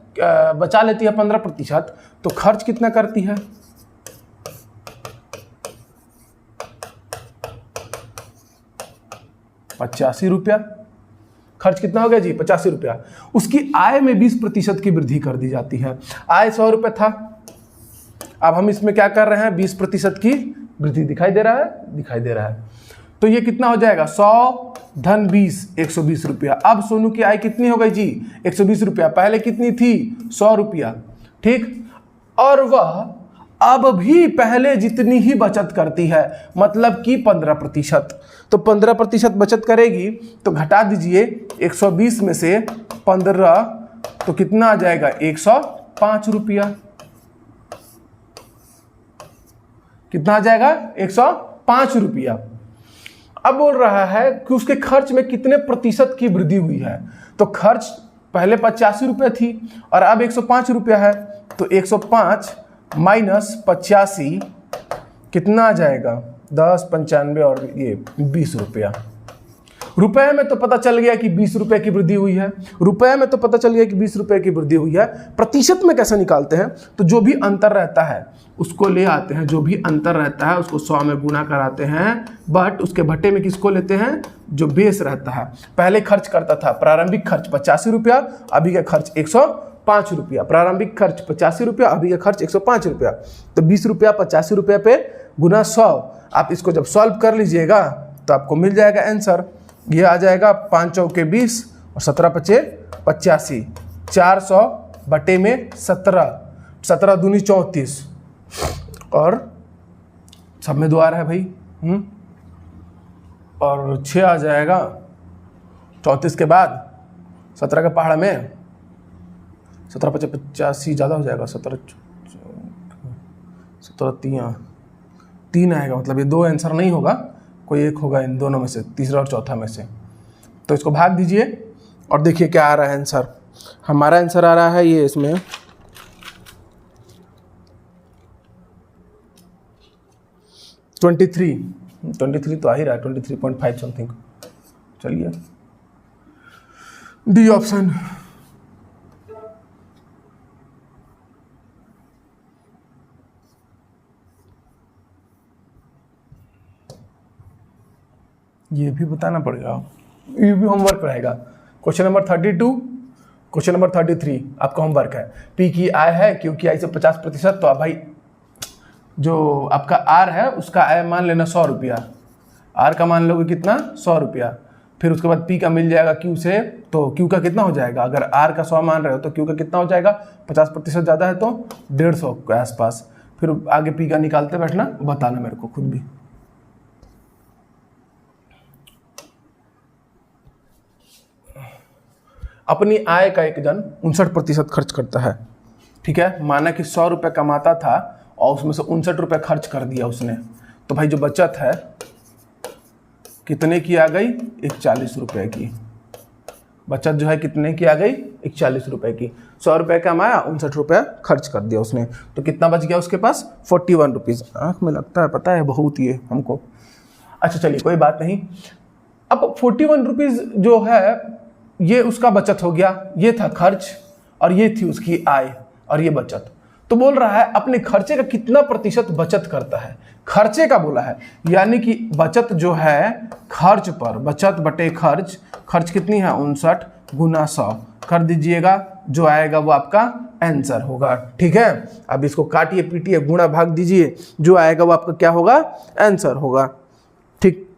बचा लेती है 15%, तो खर्च कितना करती है? 85 रुपया। खर्च कितना हो गया जी? 85 रुपया। उसकी आय में 20% की वृद्धि कर दी जाती है। आय 100 रुपये था, अब हम इसमें क्या कर रहे हैं? 20% की वृद्धि। दिखाई दे रहा है? दिखाई दे रहा है। तो ये कितना हो जाएगा? 100 धन 20, 120 रुपया। अब सोनू की आय कितनी हो गई जी? 120 रुपया। पहले कितनी थी? 100 रुपया, ठीक। और वह अब भी पहले जितनी ही बचत करती है, मतलब कि 15%। तो 15% बचत करेगी, तो घटा दीजिए 120 में से 15, तो कितना आ जाएगा? 105 रुपया। कितना आ जाएगा? 105 रुपया। अब बोल रहा है कि उसके खर्च में कितने प्रतिशत की वृद्धि हुई है। तो खर्च पहले 85 रुपये थी और अब 105 रुपया है, तो 105 माइनस 85 कितना आ जाएगा, 10, 95 और ये 20 रुपया। रुपए में तो पता चल गया कि 20 रुपए की वृद्धि हुई है, रुपए में तो पता चल गया कि 20 रुपए की वृद्धि हुई है। प्रतिशत में कैसे निकालते हैं, तो जो भी अंतर रहता है उसको ले आते हैं, जो भी अंतर रहता है उसको 100 में गुना कराते हैं, बट उसके भट्टे में किसको लेते हैं, जो बेस रहता है। पहले खर्च करता था प्रारंभिक खर्च 85 रुपया, अभी का खर्च 105 रुपया। प्रारंभिक खर्च 85 रुपया, अभी का खर्च 105 रुपया। तो 20 रुपया 85 रुपये पे गुना 100। आप इसको जब सॉल्व कर लीजिएगा तो आपको मिल जाएगा आंसर। ये आ जाएगा 5 चौके 20 और 17 पचे 85, 400 बटे में 17, 17 दूनी 34 और सब में द्वार है भाई। और 6 आ जाएगा 34 के बाद 17 के पहाड़ में 17 पचे 85 ज़्यादा हो जाएगा, 17 3 आएगा। मतलब ये 2 आंसर नहीं होगा, कोई एक होगा इन दोनों में से, तीसरा और चौथा में से। तो इसको भाग दीजिए और देखिए क्या आ रहा है आंसर। हमारा आंसर आ रहा है ये इसमें 23 तो आ ही रहा है, 23.5 समथिंग। चलिए डी ऑप्शन। ये भी बताना पड़ेगा, ये भी होमवर्क रहेगा। क्वेश्चन नंबर 32, क्वेश्चन नंबर 33 आपका होमवर्क है। पी की आय है, क्यू की आय से 50%, तो अब भाई जो आपका आर है उसका आय मान लेना 100 रुपया, आर का मान लोगे कितना 100 रुपया। फिर उसके बाद पी का मिल जाएगा क्यू से, तो क्यू का कितना हो जाएगा, अगर आर का 100 मान रहे हो तो क्यू का कितना हो जाएगा, 50% ज़्यादा है तो 150 के आसपास। फिर आगे पी का निकालते बैठना, बताना मेरे को खुद भी। अपनी आय का एक जन 59% खर्च करता है, ठीक है। माना कि 100 रुपये कमाता था और उसमें से 59 रुपये खर्च कर दिया उसने, तो भाई जो बचत है कितने की आ गई, 41 रुपये की। बचत जो है कितने की आ गई, 41 रुपये की। 100 रुपये कमाया, 59 रुपये खर्च कर दिया उसने, तो कितना बच गया उसके पास, 41 रुपीज़। आँख में लगता है, पता है बहुत ये हमको। अच्छा चलिए कोई बात नहीं। अब 41 रुपीज़ जो है ये उसका बचत हो गया, ये था खर्च और ये थी उसकी आय और ये बचत। तो बोल रहा है अपने खर्चे का कितना प्रतिशत बचत करता है, खर्चे का बोला है, यानी कि बचत जो है खर्च पर, बचत बटे खर्च, खर्च कितनी है 59 गुना 100 कर दीजिएगा, जो आएगा वो आपका आंसर होगा, ठीक है। अब इसको काटिए पीटिए गुणा भाग दीजिए, जो आएगा वो आपका क्या होगा, आंसर होगा, ठीक।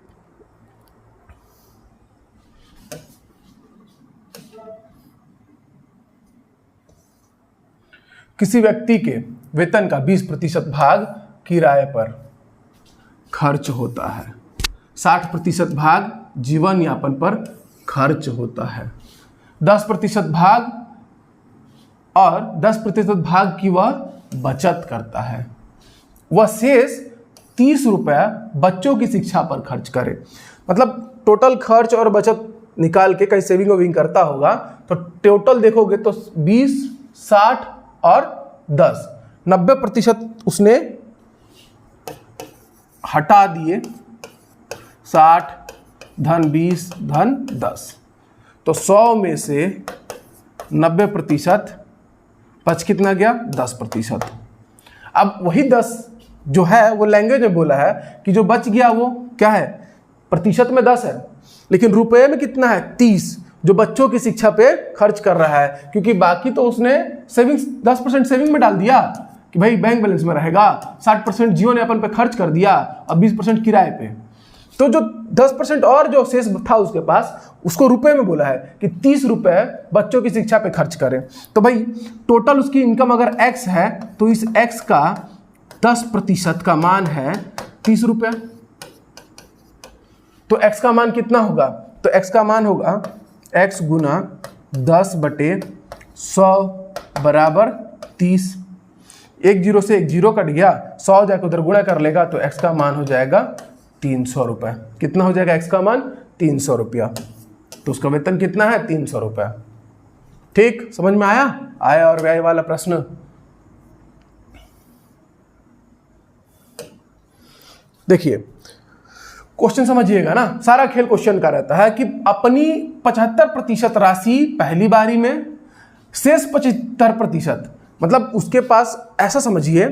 किसी व्यक्ति के वेतन का 20% भाग किराए पर खर्च होता है, 60% भाग जीवन यापन पर खर्च होता है, 10% भाग और 10% भाग की वह बचत करता है। वह शेष 30 रुपया बच्चों की शिक्षा पर खर्च करे। मतलब टोटल खर्च और बचत निकाल के कहीं सेविंग वेविंग करता होगा, तो टोटल देखोगे तो 20, 60 और 10, 90% उसने हटा दिए, 60 धन 20 धन 10, तो 100 में से 90% बच कितना गया, 10%। अब वही 10 जो है वो लैंग्वेज में बोला है कि जो बच गया वो क्या है, प्रतिशत में 10 है, लेकिन रुपए में कितना है 30, जो बच्चों की शिक्षा पे खर्च कर रहा है, क्योंकि बाकी तो उसने सेविंग्स 10% सेविंग में डाल दिया कि भाई बैंक बैलेंस में रहेगा, 60% जीवन यापन पे खर्च कर दिया, अब 20% किराए पे। तो जो 10% और जो शेष था उसके पास, उसको रुपए में बोला है कि 30 रुपये बच्चों की शिक्षा पे खर्च करें। तो भाई टोटल उसकी इनकम अगर x है तो इस x का 10% का मान है 30 रुपये। तो x का मान कितना होगा, तो x का मान होगा x गुना 10/100 बराबर 30। एक जीरो से एक जीरो कट गया, 100 जाकर उधर गुणा कर लेगा तो x का मान हो जाएगा 300 रुपये। कितना हो जाएगा x का मान? 300 रुपया। तो उसका वेतन कितना है? 300 रुपये। ठीक, समझ में आया? आय और व्यय वाला प्रश्न। देखिए क्वेश्चन समझिएगा ना, सारा खेल क्वेश्चन का रहता है कि अपनी 75% राशि पहली बारी में, शेष 75%, मतलब उसके पास ऐसा समझिए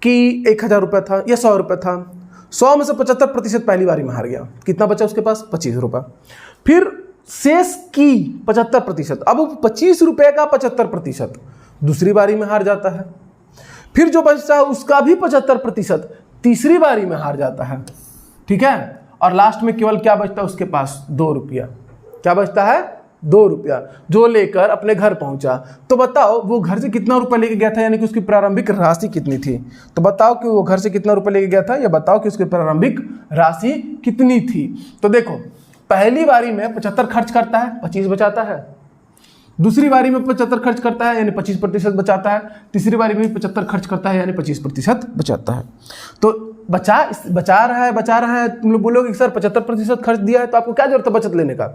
कि 1000 रुपये था या 100 रुपये था, 100 में से 75% पहली बारी में हार गया। कितना बचा उसके पास? 25 रुपये। फिर शेष की 75%, अब 25 रुपये का 75% दूसरी बारी में हार जाता है। फिर जो बचता है उसका भी 75% तीसरी बारी में हार जाता है। ठीक है, और लास्ट में केवल क्या बचता है उसके पास? 2 रुपया। क्या बचता है? 2 रुपया, जो लेकर अपने घर पहुंचा। तो बताओ वो घर से कितना रुपया लेके गया था, यानी कि उसकी प्रारंभिक राशि कितनी थी? तो बताओ कि वो घर से कितना रुपया लेके गया था, या बताओ कि उसकी प्रारंभिक राशि कितनी थी। तो देखो पहली बारी में 75 खर्च करता है, 25 बचाता है। दूसरी बारी में 75 खर्च करता है, यानी 25% बचाता है। तीसरी बारी में 75 खर्च करता है, यानी 25% बचाता है। तो बचा रहा है। तुम लोग बोलोगे सर 75% खर्च दिया है तो आपको क्या जरूरत है बचत लेने का?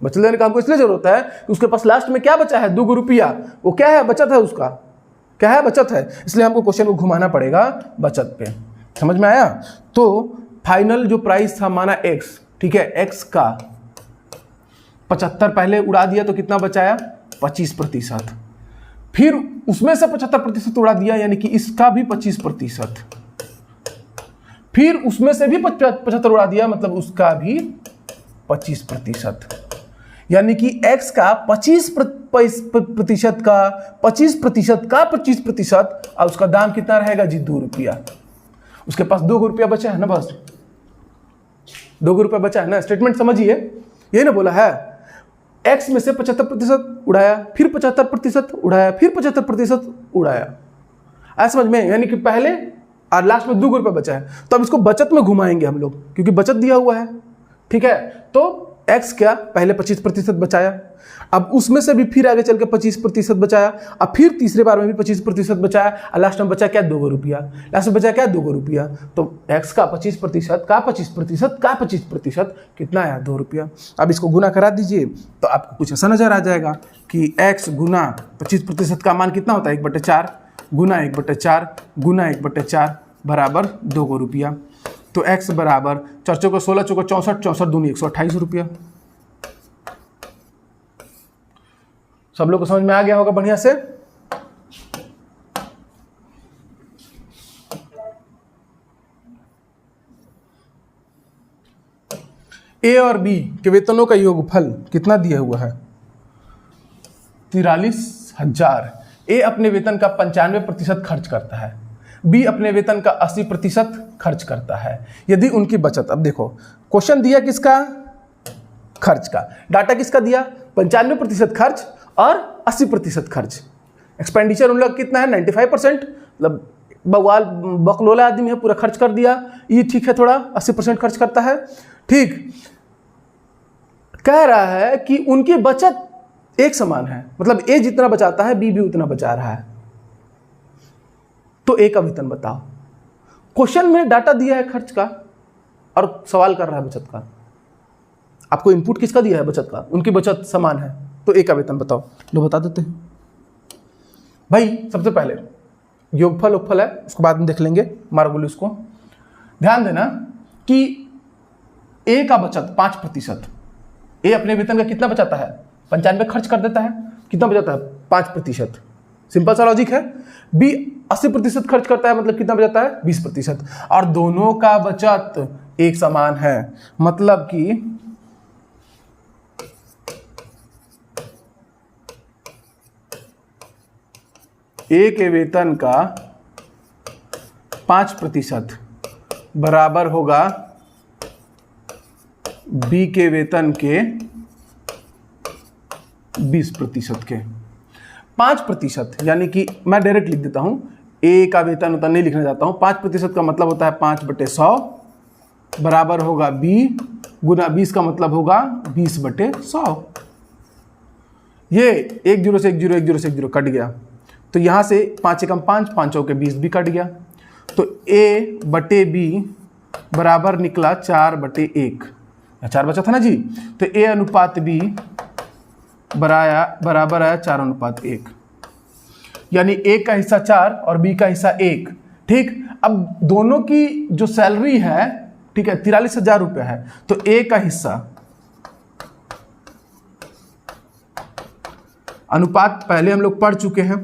बचत लेने का हमको इसलिए जरूरत है कि उसके पास लास्ट में क्या बचा है? 2 रुपया। वो क्या है? बचत है। उसका क्या है? बचत है। इसलिए हमको क्वेश्चन को घुमाना पड़ेगा बचत पे। समझ में आया? तो फाइनल जो प्राइस था माना x, ठीक है, x का 75 पहले उड़ा दिया तो कितना बचाया? 25%। फिर उसमें से 75% उड़ा दिया, यानी कि इसका भी 25%। फिर उसमें से भी 75 उड़ा दिया, मतलब उसका भी 25%। यानी कि x का 25% का 25%, और उसका दाम कितना रहेगा जी? 2 रुपया। उसके पास 2 रुपया बचा है ना, बस 2 रुपया बचा है ना। स्टेटमेंट समझिए, ये ना बोला है x में से 75% उड़ाया, फिर 75% उड़ाया, फिर 75% उड़ाया। ऐसा समझ में? यानी कि पहले और लास्ट में 2 रुपये बचा है। तो अब इसको बचत में घुमाएंगे हम लोग, क्योंकि बचत दिया हुआ है। ठीक है, तो x क्या? पहले 25% बचाया, अब उसमें से भी फिर आगे चल के 25% बचाया, अब फिर तीसरे बार में भी 25% बचाया, और लास्ट में बचा क्या? 2 रुपया। लास्ट में बचा क्या? 2 रुपया। तो x का 25% का 25% का 25% कितना आया? 2 रुपया। अब इसको गुना करा दीजिए तो आपको कुछ ऐसा नजर आ जाएगा कि x गुना 25% का मान कितना होता है? 1/4 गुना 1/4 गुना 1/4 बराबर 2 रुपया। तो x बराबर 4 चौको 16 चौको 64, 64 दूनी 128 रुपया। सब लोग को समझ में आ गया होगा बढ़िया से? ए और बी के वेतनों का योगफल कितना दिया हुआ है? 43,000। ए अपने वेतन का 95% खर्च करता है, बी अपने वेतन का 80% खर्च करता है। यदि उनकी बचत, अब देखो क्वेश्चन दिया किसका? खर्च का। डाटा किसका दिया? 95% खर्च और 80% खर्च। एक्सपेंडिचर उन लोग कितना है? 95%। मतलब बवाल बकलोला आदमी है, पूरा खर्च कर दिया। ये ठीक है, थोड़ा 80% खर्च करता है। ठीक, कह रहा है कि उनकी बचत एक समान है, मतलब ए जितना बचाता है बी भी उतना बचा रहा है। तो ए का वेतन बताओ। क्वेश्चन में डाटा दिया है खर्च का और सवाल कर रहा है बचत का। आपको इनपुट किसका दिया है? बचत का। उनकी बचत समान है, तो ए का वेतन बताओ। लो बता देते हैं भाई। सबसे पहले योगफल उपफल है, उसको बाद में देख लेंगे, मारो बोले उसको। ध्यान देना कि ए का बचत 5%। ए अपने वेतन का कितना बचाता है? 95 खर्च कर देता है। कितना बचाता है? 5%। सिंपल सा लॉजिक है। बी 80% खर्च करता है, मतलब कितना बचाता है? 20%। और दोनों का बचत एक समान है, मतलब कि ए के वेतन का 5% बराबर होगा बी के वेतन के 20% के। 5%, यानी कि मैं डायरेक्ट लिख देता हूं, ए का वेतन उतना नहीं लिखना चाहता हूं। 5% का मतलब होता है 5/100 बराबर होगा बी गुना 20 का मतलब होगा 20/100। ये 1 0 से 1 0 1 0 से 1 0 कट गया, तो यहां से 5 एकम 5, 5 चौके 20 भी कट गया। तो ए बटे बी बराबर निकला 4/1, 4 बचा था ना जी। तो A अनुपात B बराबर आया 4:1, यानी A का हिस्सा 4 और B का हिस्सा 1। ठीक, अब दोनों की जो सैलरी है, ठीक है, 43,000 रुपये है, तो A का हिस्सा, अनुपात पहले हम लोग पढ़ चुके हैं,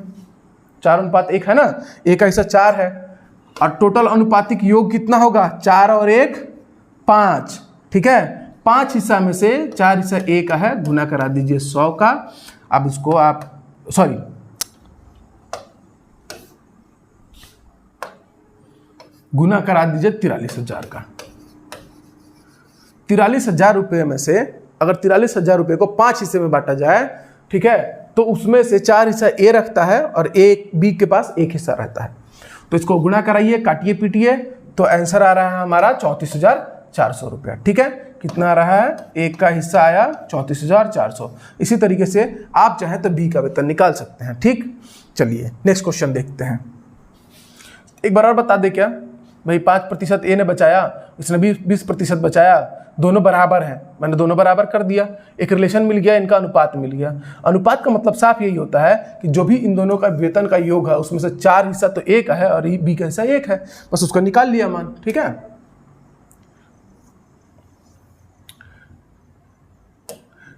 4:1 है ना, A का हिस्सा 4 है, और टोटल अनुपातिक योग कितना होगा, 4 और 1 5। ठीक है, 5 हिस्सा में से 4 हिस्सा A का है, गुना करा दीजिए 100 का। अब इसको आप गुना करा दीजिए 43,000 का। 43,000 रुपये में से अगर 43,000 रुपये को 5 हिस्से में बांटा जाए, ठीक है, तो उसमें से 4 हिस्सा A रखता है और B के पास 1 हिस्सा रहता है। तो इसको गुणा कराइए, काटिए पीटिए, तो आंसर आ रहा है हमारा 34,400 रुपया। ठीक है, कितना आ रहा है, A का हिस्सा आया 34,400। इसी तरीके से आप चाहें तो B का वेतन निकाल सकते हैं। ठीक, चलिए नेक्स्ट क्वेश्चन देखते हैं। एक बार और बता दे क्या भाई, 5% A ने बचाया, इसने भी 20% बचाया, दोनों बराबर हैं, मैंने दोनों बराबर कर दिया, एक रिलेशन मिल गया, इनका अनुपात मिल गया। अनुपात का मतलब साफ यही होता है कि जो भी इन दोनों का वेतन का योग है उसमें से 4 हिस्सा तो A का है और B का हिस्सा 1 है, बस उसका निकाल लिया मान। ठीक है,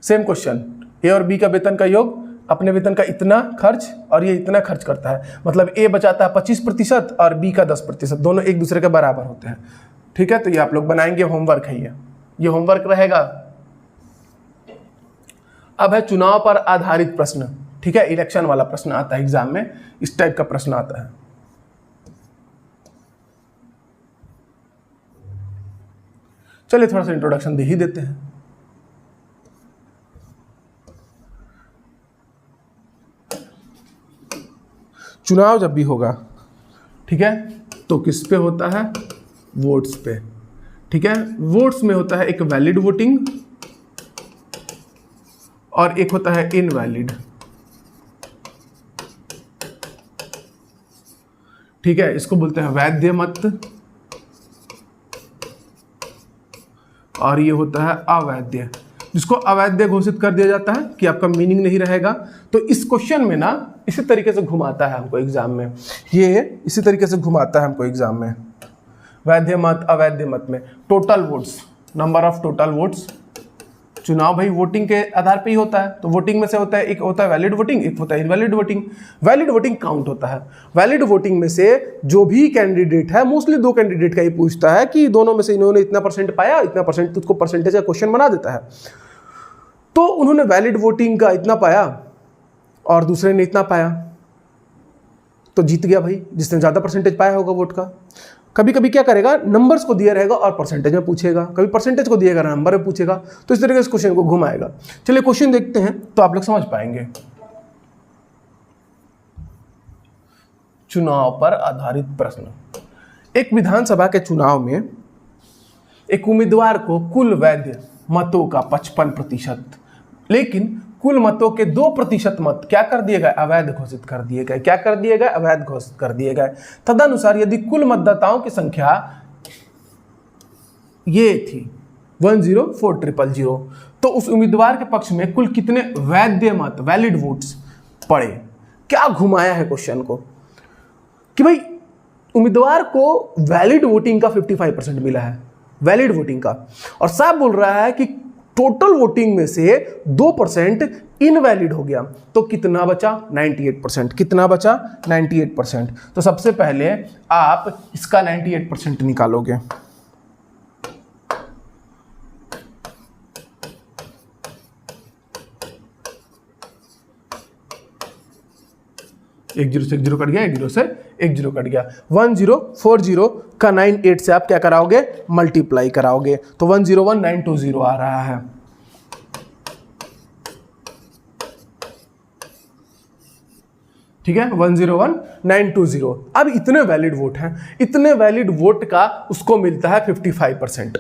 सेम क्वेश्चन, A और B का वेतन का योग, अपने वेतन का इतना खर्च और ये इतना खर्च करता है, मतलब A बचाता है 25% और B का 10%, दोनों एक दूसरे के बराबर होते हैं। ठीक है, तो ये आप लोग बनाएंगे, होमवर्क है ये होमवर्क रहेगा। अब है चुनाव पर आधारित प्रश्न। ठीक है, इलेक्शन वाला प्रश्न आता है एग्जाम में, इस टाइप का प्रश्न आता है। चलिए थोड़ा सा इंट्रोडक्शन दे ही देते हैं। चुनाव जब भी होगा, ठीक है, तो किस पे होता है, वोट्स पे। ठीक है, वोट्स में होता है एक वैलिड वोटिंग और एक होता है इनवैलिड। ठीक है, इसको बोलते हैं वैध मत और ये होता है अवैध, जिसको अवैध घोषित कर दिया जाता है कि आपका मीनिंग नहीं रहेगा। तो इस क्वेश्चन में ना इसी तरीके से घुमाता है हमको एग्जाम में, ये इसी तरीके से घुमाता है हमको एग्जाम में, वैध मत अवैध मत में total votes, number of total votes. चुनाव भाई वोटिंग के आधार पे ही होता है, तो वोटिंग में से होता है, एक होता है वैलिड वोटिंग, एक होता है invalid voting. Valid voting count होता है, वैलिड वोटिंग में से जो भी कैंडिडेट है, मोस्टली 2 कैंडिडेट का ही पूछता है कि दोनों में से इन्होंने इतना परसेंट पाया, इतना परसेंट, तो उसको परसेंटेज का क्वेश्चन बना देता है। तो उन्होंने वैलिड वोटिंग का इतना पाया और दूसरे ने इतना पाया, तो जीत गया भाई जिसने ज़्यादा परसेंटेज पाया होगा वोट का। कभी कभी क्या करेगा, नंबर्स को दिया रहेगा और परसेंटेज में पूछेगा, कभी परसेंटेज को दिएगा नंबर में पूछेगा, तो इस तरीके से क्वेश्चन को घुमाएगा। चलिए क्वेश्चन देखते हैं तो आप लोग समझ पाएंगे। चुनाव पर आधारित प्रश्न। एक विधानसभा के चुनाव में एक उम्मीदवार को कुल वैध मतों का 55%, लेकिन कुल मतों के 2% मत क्या कर दिए गए, अवैध घोषित कर दिए गए। क्या कर दिए गए, अवैध घोषित कर दिए गए। तदनुसार यदि कुल मतदाताओं की संख्या ये थी 104,000, तो उस उम्मीदवार के पक्ष में कुल कितने वैध मत, वैलिड वोट्स पड़े। क्या घुमाया है क्वेश्चन को कि भाई उम्मीदवार को वैलिड वोटिंग का 55% मिला है, वैलिड वोटिंग का, और साफ बोल रहा है कि टोटल वोटिंग में से 2% इनवैलिड हो गया, तो कितना बचा, 98%। कितना बचा, 98%। तो सबसे पहले आप इसका 98% निकालोगे। एक जीरो से एक जीरो कट गया, एक जीरो से एक जीरो कट गया। 1040 का 98 से आप क्या कराओगे, मल्टीप्लाई कराओगे, तो 101920 आ रहा है। ठीक है, 101920। अब इतने वैलिड वोट हैं, इतने वैलिड वोट का उसको मिलता है 55%।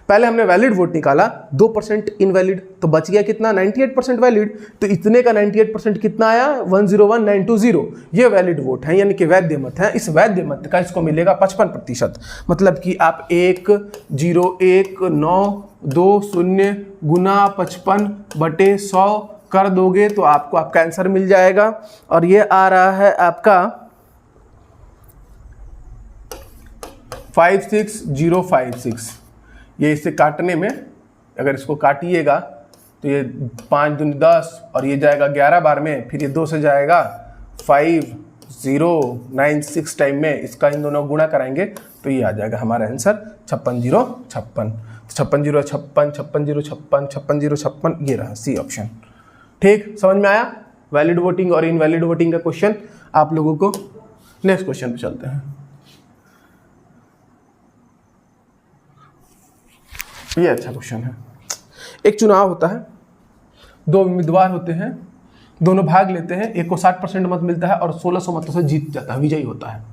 पहले हमने वैलिड वोट निकाला, 2% इनवैलिड, तो बच गया कितना 98% वैलिड। तो इतने का 98% कितना आया 101920, ये वैलिड वोट है यानी कि वैध मत है। इस वैध मत का इसको मिलेगा 55%। मतलब कि आप 101920 गुना 55/100 कर दोगे तो आपको आपका आंसर मिल जाएगा। और ये आ रहा है आपका 56056। ये इसे काटने में अगर इसको काटिएगा तो ये 5 दूनी 10 और ये जाएगा 11 बार में, फिर ये 2 से जाएगा 5096 टाइम में, इसका इन दोनों गुणा कराएंगे तो ये आ जाएगा हमारा आंसर 56,056। 56,056 56,056 56,056 ये रहा सी ऑप्शन। ठीक, समझ में आया वैलिड वोटिंग और इनवैलिड वोटिंग का क्वेश्चन आप लोगों को। नेक्स्ट क्वेश्चन पे चलते हैं। ये अच्छा क्वेश्चन है। एक चुनाव होता है, 2 उम्मीदवार होते हैं, दोनों भाग लेते हैं, एक को 60% मत मिलता है और 1600 मतों से जीत जाता है, विजयी होता है।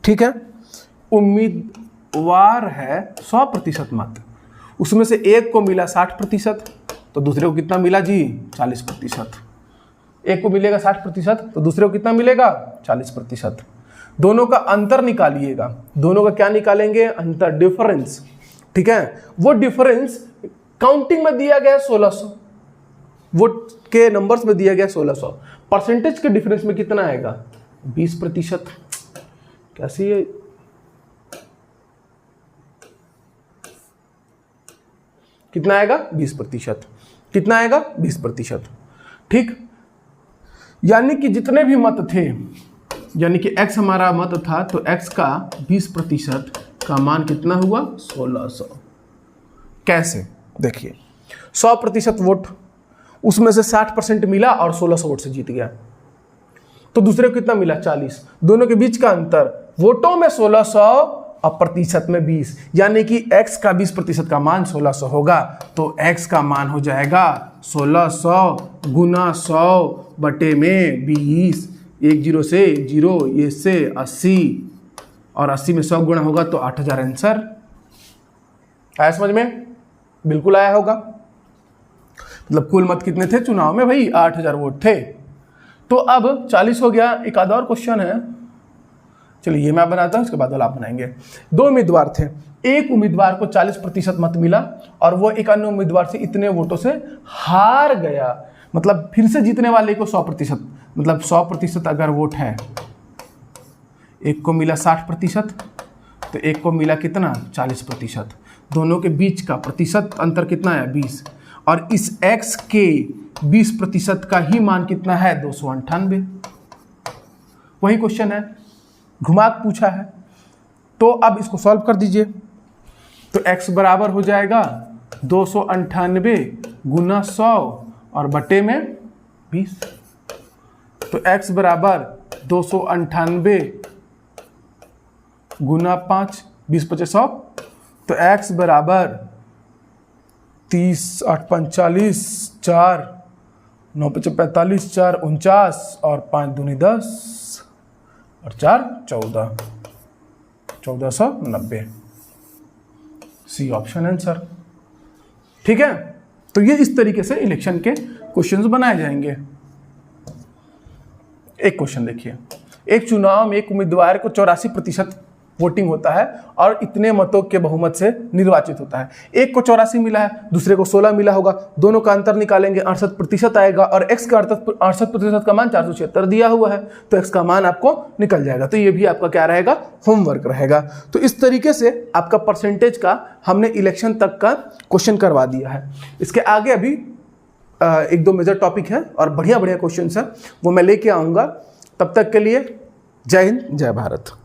ठीक है, उम्मीदवार है 100% मत, उसमें से एक को मिला 60%, तो दूसरे को कितना मिला जी 40%। एक को मिलेगा 60% तो दूसरे को कितना मिलेगा 40%। दोनों का अंतर निकालिएगा। दोनों का क्या निकालेंगे, अंतर, डिफरेंस। ठीक है, वो डिफरेंस काउंटिंग में दिया गया 1600, वोट के नंबर्स में दिया गया 1600, परसेंटेज के डिफरेंस में कितना आएगा 20%। कैसे ये कितना आएगा 20%, कितना आएगा 20%। ठीक, यानी कि जितने भी मत थे, यानी कि x हमारा मत था तो x का 20% का मान कितना हुआ 1600। कैसे, देखिए 100% वोट, उसमें से 60% मिला और 1600 वोट से जीत गया, तो दूसरे को कितना मिला 40। दोनों के बीच का अंतर वोटों में 1600 और प्रतिशत में 20, यानी कि x का 20% का मान 1600 होगा, तो x का मान हो जाएगा 1600 गुना 100 बटे में 20। 1 0 से 0, ये से 80 और 80 में 100 गुणा होगा तो 8000 आंसर आया। समझ में बिल्कुल आया होगा। मतलब कुल मत कितने थे चुनाव में भाई 8000 वोट थे। तो अब 40 हो गया। एक आधा और क्वेश्चन है, चलिए ये मैं बनाता हूं, उसके बाद वाला आप बनाएंगे। 2 उम्मीदवार थे, एक उम्मीदवार को 40% मत मिला और वो एक अन्य उम्मीदवार से इतने वोटों से हार गया। मतलब फिर से जीतने वाले को 100%, मतलब 100% अगर वोट है, एक को मिला 60% तो एक को मिला कितना 40%। दोनों के बीच का प्रतिशत अंतर कितना है 20, और इस x के 20% का ही मान कितना है 298। वही क्वेश्चन है, घुमा के पूछा है। तो अब इसको सॉल्व कर दीजिए। तो x बराबर हो जाएगा 298 गुना 100 और बटे में 20। तो x बराबर 298 गुना 5, 20 × 100, तो x बराबर 30 8 5 40, 4 9 5 45, 4 49 और 5 दूनी 10 और 4 14, 1490 सी ऑप्शन आंसर। ठीक है, तो ये इस तरीके से इलेक्शन के क्वेश्चंस बनाए जाएंगे। एक क्वेश्चन देखिए, एक चुनाव में एक उम्मीदवार को 84% वोटिंग होता है और इतने मतों के बहुमत से निर्वाचित होता है। एक को 84 मिला है, दूसरे को 16 मिला होगा, दोनों का अंतर निकालेंगे 68% आएगा और x का 68% का मान 476 दिया हुआ है, तो x का मान आपको निकल जाएगा। तो ये भी आपका क्या रहेगा, होमवर्क रहेगा। तो इस तरीके से आपका परसेंटेज का हमने इलेक्शन तक का क्वेश्चन करवा दिया है। इसके आगे अभी 1-2 मेजर टॉपिक है और बढ़िया बढ़िया क्वेश्चन है, वो मैं लेके आऊँगा। तब तक के लिए जय हिंद, जय भारत।